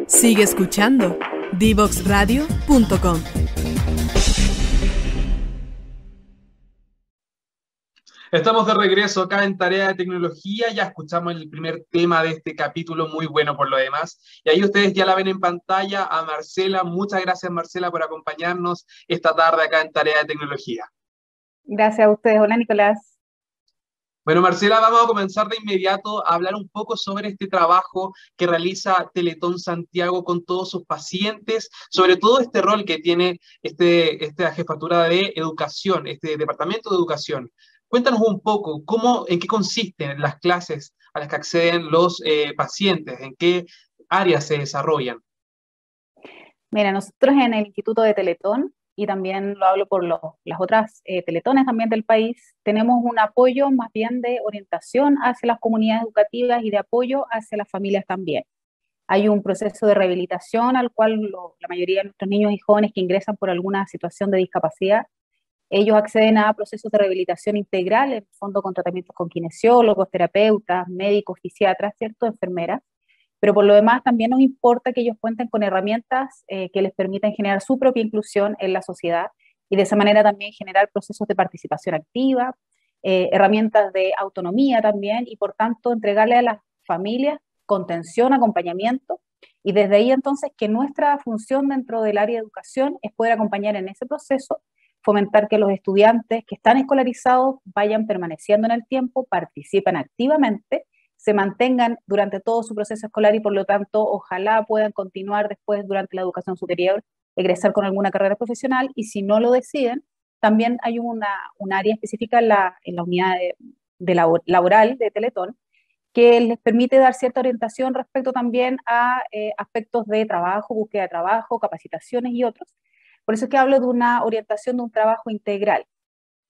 Sigue escuchando divoxradio.com. Estamos de regreso acá en Tarea de Tecnología, ya escuchamos el primer tema de este capítulo, muy bueno por lo demás, y ahí ustedes ya la ven en pantalla a Marcela. Muchas gracias, Marcela, por acompañarnos esta tarde acá en Tarea de Tecnología. Gracias a ustedes. Hola, Nicolás. Bueno, Marcela, vamos a comenzar de inmediato a hablar un poco sobre este trabajo que realiza Teletón Santiago con todos sus pacientes, sobre todo este rol que tiene esta jefatura de educación, este departamento de educación. Cuéntanos un poco, en qué consisten las clases a las que acceden los pacientes, en qué áreas se desarrollan. Mira, nosotros en el Instituto de Teletón, y también lo hablo por las otras teletones también del país, tenemos un apoyo más bien de orientación hacia las comunidades educativas y de apoyo hacia las familias también. Hay un proceso de rehabilitación al cual la mayoría de nuestros niños y jóvenes que ingresan por alguna situación de discapacidad, ellos acceden a procesos de rehabilitación integral, en el fondo con tratamientos con kinesiólogos, terapeutas, médicos, fisiatras, ¿cierto? Enfermeras. Pero por lo demás también nos importa que ellos cuenten con herramientas que les permitan generar su propia inclusión en la sociedad y de esa manera también generar procesos de participación activa, herramientas de autonomía también y por tanto entregarle a las familias contención, acompañamiento y desde ahí entonces que nuestra función dentro del área de educación es poder acompañar en ese proceso, fomentar que los estudiantes que están escolarizados vayan permaneciendo en el tiempo, participen activamente, se mantengan durante todo su proceso escolar y por lo tanto ojalá puedan continuar después durante la educación superior, egresar con alguna carrera profesional y si no lo deciden, también hay un área específica en la unidad laboral de Teletón que les permite dar cierta orientación respecto también a aspectos de trabajo, búsqueda de trabajo, capacitaciones y otros. Por eso es que hablo de una orientación de un trabajo integral.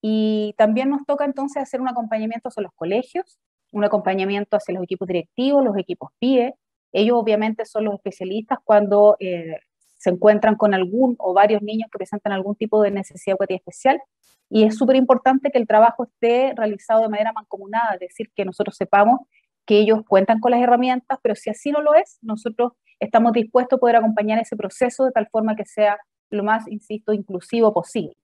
Y también nos toca entonces hacer un acompañamiento hacia los colegios, un acompañamiento hacia los equipos directivos, los equipos PIE. Ellos obviamente son los especialistas cuando se encuentran con algún o varios niños que presentan algún tipo de necesidad educativa especial. Y es súper importante que el trabajo esté realizado de manera mancomunada, es decir, que nosotros sepamos que ellos cuentan con las herramientas, pero si así no lo es, nosotros estamos dispuestos a poder acompañar ese proceso de tal forma que sea lo más, insisto, inclusivo posible.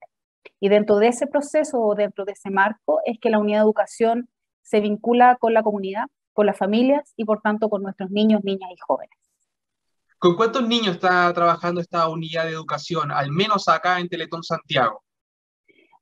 Y dentro de ese proceso o dentro de ese marco es que la unidad de educación se vincula con la comunidad, con las familias y por tanto con nuestros niños, niñas y jóvenes. ¿Con cuántos niños está trabajando esta unidad de educación, al menos acá en Teletón Santiago?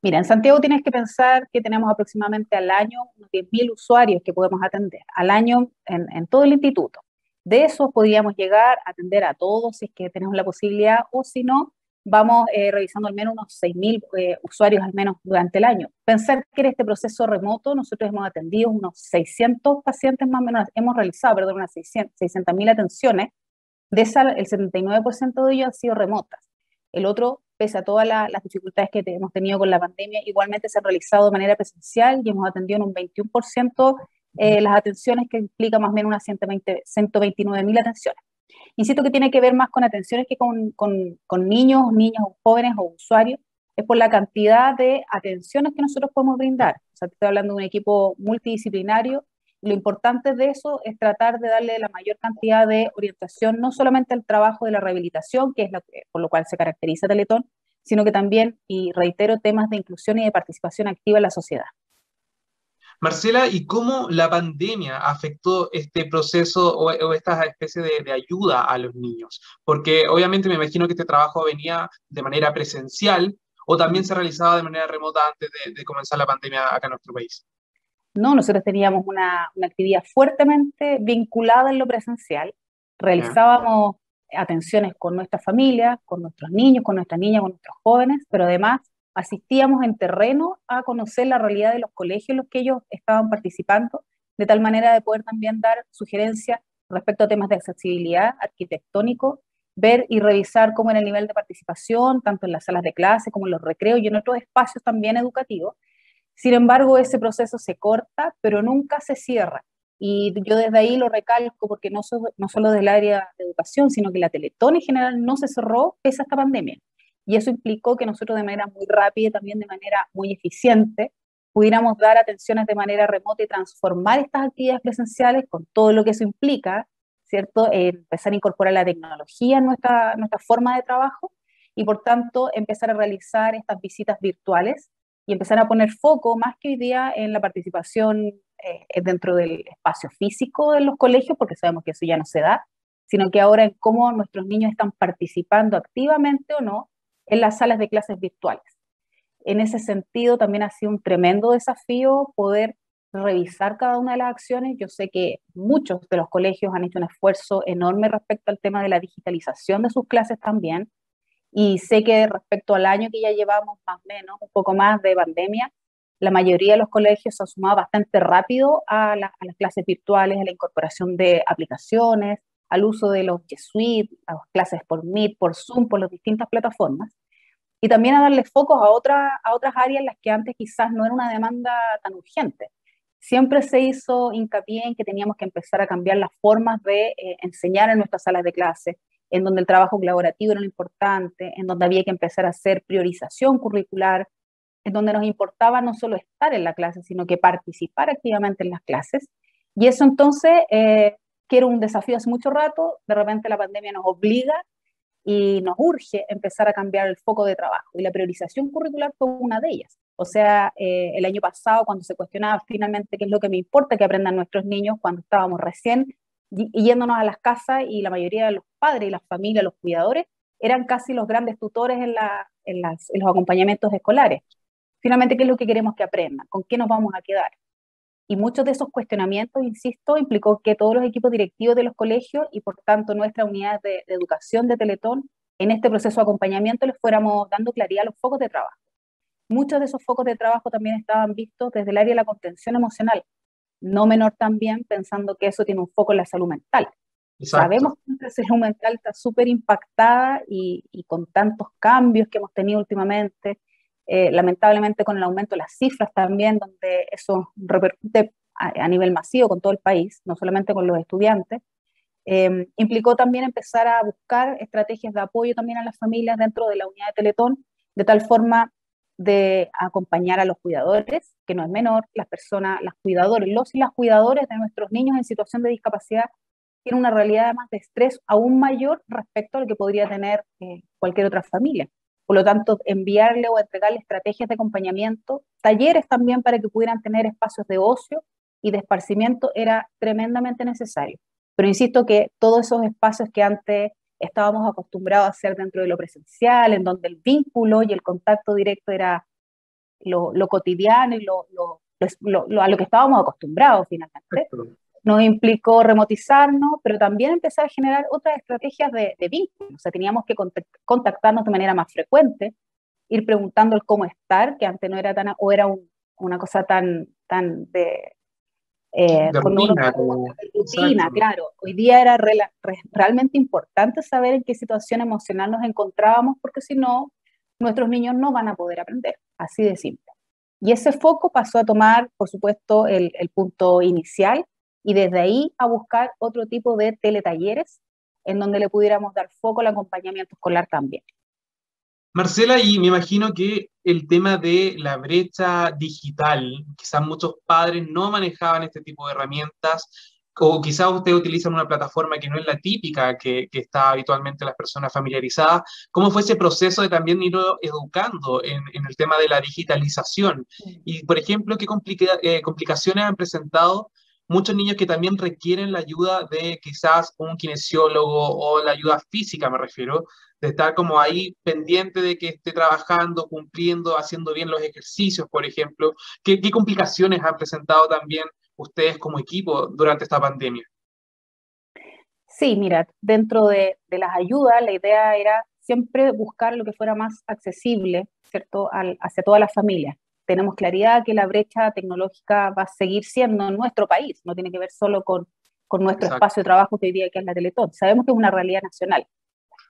Mira, en Santiago tienes que pensar que tenemos aproximadamente al año unos 10.000 usuarios que podemos atender, al año en todo el instituto. De esos podríamos llegar a atender a todos si es que tenemos la posibilidad o si no, vamos revisando al menos unos 6.000 usuarios al menos durante el año. Pensar que en este proceso remoto nosotros hemos atendido unos 600 pacientes más o menos, hemos realizado, perdón, unas 600.000 atenciones, de esas el 79% de ellos han sido remotas. El otro, pese a todas las dificultades que hemos tenido con la pandemia, igualmente se ha realizado de manera presencial y hemos atendido en un 21% las atenciones que implica más o menos unas 129.000 atenciones. Insisto que tiene que ver más con atenciones que con niños, niñas o jóvenes o usuarios, es por la cantidad de atenciones que nosotros podemos brindar. O sea, te estoy hablando de un equipo multidisciplinario. Lo importante de eso es tratar de darle la mayor cantidad de orientación, no solamente al trabajo de la rehabilitación, que es por lo cual se caracteriza Teletón, sino que también, y reitero, temas de inclusión y de participación activa en la sociedad. Marcela, ¿y cómo la pandemia afectó este proceso o esta especie de ayuda a los niños? Porque obviamente me imagino que este trabajo venía de manera presencial o también se realizaba de manera remota antes de comenzar la pandemia acá en nuestro país. No, nosotros teníamos una actividad fuertemente vinculada en lo presencial. Realizábamos atenciones con nuestras familias, con nuestros niños, con nuestras niñas, con nuestros jóvenes, pero además asistíamos en terreno a conocer la realidad de los colegios en los que ellos estaban participando, de tal manera de poder también dar sugerencias respecto a temas de accesibilidad arquitectónico, ver y revisar cómo era el nivel de participación, tanto en las salas de clase como en los recreos y en otros espacios también educativos. Sin embargo, ese proceso se corta, pero nunca se cierra. Y yo desde ahí lo recalco porque no solo del área de educación, sino que la Teletón en general no se cerró pese a esta pandemia. Y eso implicó que nosotros de manera muy rápida y también de manera muy eficiente pudiéramos dar atenciones de manera remota y transformar estas actividades presenciales con todo lo que eso implica, ¿cierto? Empezar a incorporar la tecnología en nuestra forma de trabajo y por tanto empezar a realizar estas visitas virtuales y empezar a poner foco más que hoy día en la participación dentro del espacio físico de los colegios, porque sabemos que eso ya no se da, sino que ahora en cómo nuestros niños están participando activamente o no en las salas de clases virtuales. En ese sentido, también ha sido un tremendo desafío poder revisar cada una de las acciones. Yo sé que muchos de los colegios han hecho un esfuerzo enorme respecto al tema de la digitalización de sus clases también, y sé que respecto al año que ya llevamos, más o menos, un poco más de pandemia, la mayoría de los colegios se han sumado bastante rápido a las clases virtuales, a la incorporación de aplicaciones, al uso de los G Suite, a las clases por Meet, por Zoom, por las distintas plataformas, y también a darle focos a otras áreas en las que antes quizás no era una demanda tan urgente. Siempre se hizo hincapié en que teníamos que empezar a cambiar las formas de enseñar en nuestras salas de clase, en donde el trabajo colaborativo era lo importante, en donde había que empezar a hacer priorización curricular, en donde nos importaba no solo estar en la clase, sino que participar activamente en las clases. Y eso entonces, que era un desafío hace mucho rato, de repente la pandemia nos obliga y nos urge empezar a cambiar el foco de trabajo. Y la priorización curricular fue una de ellas. O sea, el año pasado, cuando se cuestionaba finalmente qué es lo que me importa que aprendan nuestros niños, cuando estábamos recién yéndonos a las casas, y la mayoría de los padres y las familias, los cuidadores, eran casi los grandes tutores en los acompañamientos escolares. Finalmente, ¿qué es lo que queremos que aprendan? ¿Con qué nos vamos a quedar? Y muchos de esos cuestionamientos, insisto, implicó que todos los equipos directivos de los colegios y por tanto nuestra unidad de educación de Teletón, en este proceso de acompañamiento les fuéramos dando claridad a los focos de trabajo. Muchos de esos focos de trabajo también estaban vistos desde el área de la contención emocional, no menor también, pensando que eso tiene un foco en la salud mental. Exacto. Sabemos que nuestra salud mental está súper impactada y con tantos cambios que hemos tenido últimamente, lamentablemente con el aumento de las cifras también, donde eso repercute a nivel masivo con todo el país, no solamente con los estudiantes, implicó también empezar a buscar estrategias de apoyo también a las familias dentro de la unidad de Teletón, de tal forma de acompañar a los cuidadores, que no es menor, las personas, las cuidadores, los y las cuidadores de nuestros niños en situación de discapacidad tienen una realidad además de estrés aún mayor respecto a lo que podría tener cualquier otra familia. Por lo tanto, enviarle o entregarle estrategias de acompañamiento, talleres también para que pudieran tener espacios de ocio y de esparcimiento era tremendamente necesario. Pero insisto que todos esos espacios que antes estábamos acostumbrados a hacer dentro de lo presencial, en donde el vínculo y el contacto directo era lo cotidiano y a lo que estábamos acostumbrados finalmente, nos implicó remotizarnos, pero también empezar a generar otras estrategias de vínculo. O sea, teníamos que contactarnos de manera más frecuente, ir preguntando el cómo estar, que antes no era tan, o era una cosa tan de rutina, rutina, claro. Hoy día era realmente importante saber en qué situación emocional nos encontrábamos, porque si no, nuestros niños no van a poder aprender, así de simple. Y ese foco pasó a tomar, por supuesto, el punto inicial, y desde ahí a buscar otro tipo de teletalleres en donde le pudiéramos dar foco al acompañamiento escolar también. Marcela, y me imagino que el tema de la brecha digital, quizás muchos padres no manejaban este tipo de herramientas, o quizás ustedes utilizan una plataforma que no es la típica que está habitualmente las personas familiarizadas. ¿Cómo fue ese proceso de también ir educando en el tema de la digitalización? Y, por ejemplo, ¿qué complicaciones han presentado muchos niños que también requieren la ayuda de quizás un kinesiólogo o la ayuda física, me refiero, de estar como ahí pendiente de que esté trabajando, cumpliendo, haciendo bien los ejercicios, por ejemplo? ¿Qué complicaciones han presentado también ustedes como equipo durante esta pandemia? Sí, mira, dentro de las ayudas, la idea era siempre buscar lo que fuera más accesible, ¿cierto?, hacia todas las familias. Tenemos claridad que la brecha tecnológica va a seguir siendo en nuestro país, no tiene que ver solo con nuestro Exacto. espacio de trabajo que hoy día que es la Teletón. Sabemos que es una realidad nacional.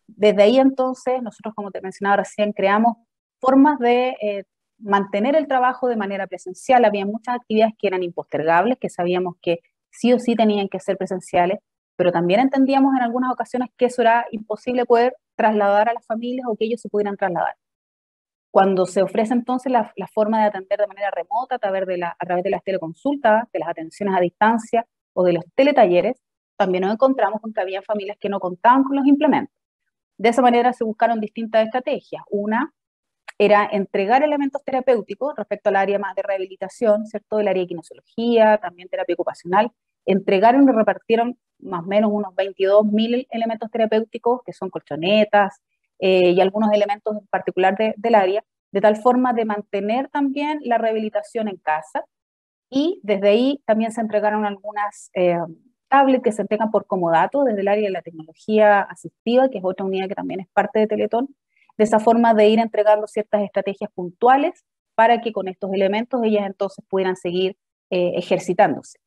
Desde ahí entonces, nosotros, como te mencionaba recién, creamos formas de mantener el trabajo de manera presencial. Había muchas actividades que eran impostergables, que sabíamos que sí o sí tenían que ser presenciales, pero también entendíamos en algunas ocasiones que eso era imposible poder trasladar a las familias o que ellos se pudieran trasladar. Cuando se ofrece entonces la forma de atender de manera remota a través de las teleconsultas, de las atenciones a distancia o de los teletalleres, también nos encontramos con que había familias que no contaban con los implementos. De esa manera se buscaron distintas estrategias. Una era entregar elementos terapéuticos respecto al área más de rehabilitación, ¿cierto? Del área de kinesiología, también terapia ocupacional. Entregaron y repartieron más o menos unos 22.000 elementos terapéuticos, que son colchonetas y algunos elementos en particular del área, de tal forma de mantener también la rehabilitación en casa. Y desde ahí también se entregaron algunas tablets que se entregan por comodato desde el área de la tecnología asistiva, que es otra unidad que también es parte de Teletón, de esa forma de ir entregando ciertas estrategias puntuales para que con estos elementos ellas entonces pudieran seguir ejercitándose.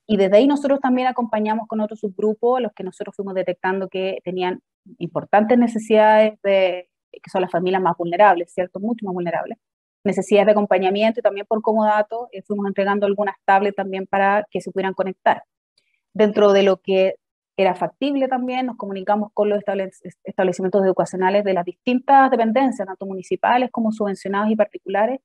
Y desde ahí nosotros también acompañamos con otro subgrupo, a los que nosotros fuimos detectando que tenían importantes necesidades, que son las familias más vulnerables, ¿cierto? Mucho más vulnerables. Necesidades de acompañamiento y también por comodato fuimos entregando algunas tablets también para que se pudieran conectar. Dentro de lo que era factible también, nos comunicamos con los establecimientos educacionales de las distintas dependencias, tanto municipales como subvencionados y particulares,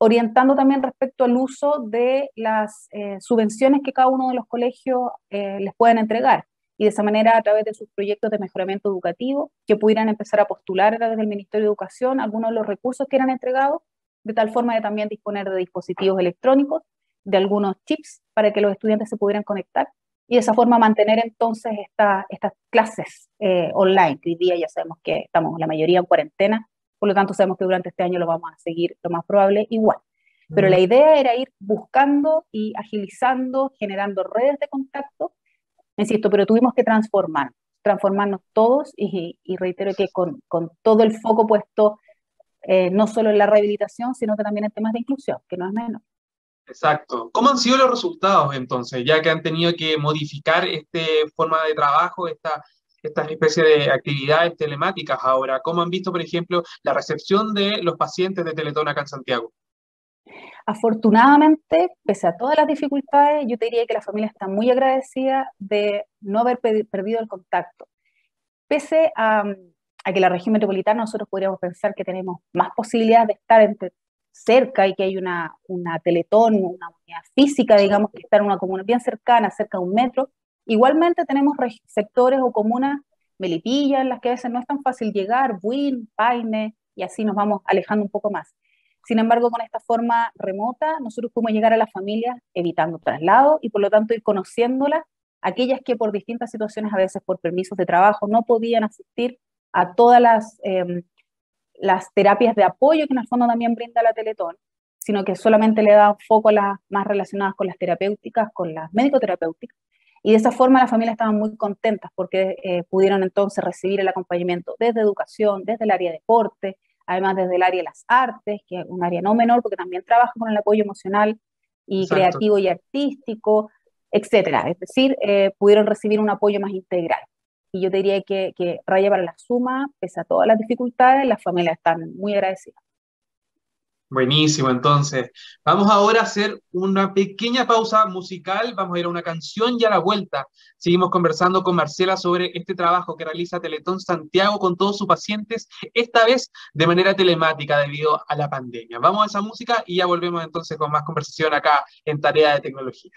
orientando también respecto al uso de las subvenciones que cada uno de los colegios les pueden entregar, y de esa manera a través de sus proyectos de mejoramiento educativo, que pudieran empezar a postular a través del Ministerio de Educación algunos de los recursos que eran entregados, de tal forma de también disponer de dispositivos electrónicos, de algunos chips para que los estudiantes se pudieran conectar, y de esa forma mantener entonces estas clases online, que hoy día ya sabemos que estamos la mayoría en cuarentena, por lo tanto sabemos que durante este año lo vamos a seguir lo más probable igual. Pero la idea era ir buscando y agilizando, generando redes de contacto, insisto, pero tuvimos que transformarnos todos, y reitero que con todo el foco puesto no solo en la rehabilitación, sino que también en temas de inclusión, que no es menos. Exacto. ¿Cómo han sido los resultados entonces, ya que han tenido que modificar esta forma de trabajo, esta especie de actividades telemáticas ahora? ¿Cómo han visto, por ejemplo, la recepción de los pacientes de Teletón acá en Santiago? Afortunadamente, pese a todas las dificultades, yo te diría que la familia está muy agradecida de no haber perdido el contacto. Pese a que la región metropolitana nosotros podríamos pensar que tenemos más posibilidades de estar cerca y que hay una Teletón, una unidad física, digamos, que está en una comuna bien cercana, cerca de 1 metro, igualmente tenemos sectores o comunas, Melipilla, en las que a veces no es tan fácil llegar, Buin, Paine, y así nos vamos alejando un poco más. Sin embargo, con esta forma remota, nosotros podemos llegar a las familias evitando traslados y por lo tanto ir conociéndolas, aquellas que por distintas situaciones, a veces por permisos de trabajo, no podían asistir a todas las terapias de apoyo que en el fondo también brinda la Teletón, sino que solamente le da foco a las más relacionadas con las terapéuticas, con las médico-terapéuticas, y de esa forma las familias estaban muy contentas porque pudieron entonces recibir el acompañamiento desde educación, desde el área de deporte, además desde el área de las artes, que es un área no menor porque también trabaja con el apoyo emocional y Exacto. creativo y artístico, etcétera. Es decir, pudieron recibir un apoyo más integral. Y yo te diría que raya para la suma, pese a todas las dificultades, las familias están muy agradecidas. Buenísimo, entonces. Vamos ahora a hacer una pequeña pausa musical, vamos a ir a una canción y a la vuelta seguimos conversando con Marcela sobre este trabajo que realiza Teletón Santiago con todos sus pacientes, esta vez de manera telemática debido a la pandemia. Vamos a esa música y ya volvemos entonces con más conversación acá en Tarea de Tecnología.